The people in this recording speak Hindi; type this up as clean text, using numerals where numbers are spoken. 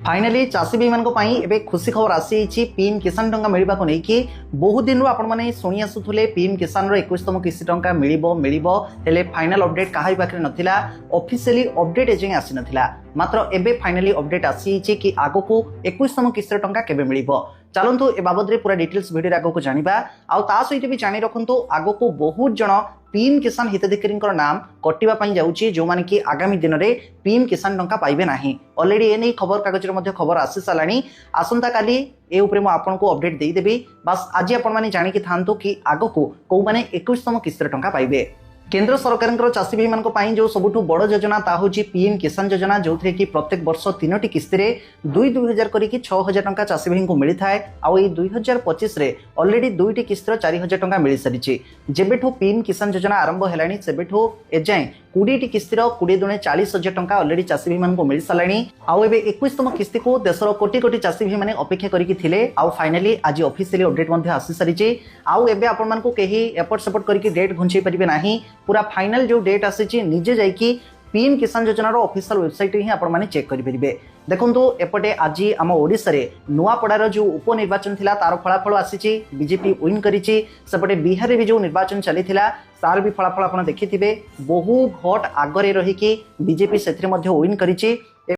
फाइनाली चाषी भाई मान एबे खुशी खबर आसी पीएम किसान टंका मिलवा को लेकिन बहुत दिन आपण मैंने शुणी आसुले पीएम किसान 21तम किस्ती टंका मिले फाइनाल अपडेट कहा पाखे नथिला ऑफिशियली अपडेट एजे आसी नथिला मात्र एबे फाइनाली अपडेट आसी कि आगो को 21तम किस्ती टंका केबे मिलिबो। चलतु ए बाबद पूरा डिटेल्स वीडियो आगो को जानिबा आ ता सहित भी जानि रखंतु आगो को बहुत जन पीएम किसान हिताधिकारी नाम कटिबा पई जाउची जो माने कि आगामी दिन में पीएम किसान टंका पाइबे नाही। ऑलरेडी ए नै खबर कागज रे खबर आसी सालानी आसंता काली ए उपरे मु आपन को अपडेट देई देबी। बस आज आपण माने जानि कि थांतु कि आगो को को माने 21तम किस्ती टंका पाइबे। केंद्र सरकार चाषी भाई मान जो सबुठ बड़ योजना ता हूँ पीएम किसान योजना जो थे कि प्रत्येक वर्ष 3टी किस्ती रे 2,000 करके 6,000 टंका चाषी भाई को मिली थाए। आउ 2025 रे ऑलरेडी 2टी किस्ती 4,000 टंका मिल सारी। जेबेठू पीएम किसान योजना आरंभ है सेबेठू एजाएं 20टी किस्ती 20 दुणे 40,000 टंका ऑलरेडी चाषी भाई को मिल साराणी। आउ एबे 21तम किस्ती को देशर कोटी कोटी चाषी भाई माने अपेक्षा करके थिले। आउ फाइनाली आज ऑफिशियली अपडेट मध्ये आसी सारी। आउ एबे आपण मानकु केही एपट सपोर्ट करके डेट घुंचै परिबे नाही। पूरा फाइनल जो डेट आसी निजे जाइकी पीएम किसान योजनार ऑफिशियल वेबसाइट ही आपण माने चेक करेंगे। देखो एपटे आज आम ओडिशा रे नुआपड़ार जो उपनिर्वाचन थिला तार फलाफल आसी बीजेपी विन करिछि। सेपटे बिहार रे भी जो निर्वाचन चली तार भी फलाफल आप देखिथिबे बहु भोट आगरे रही कि बीजेपी से विन करिछि।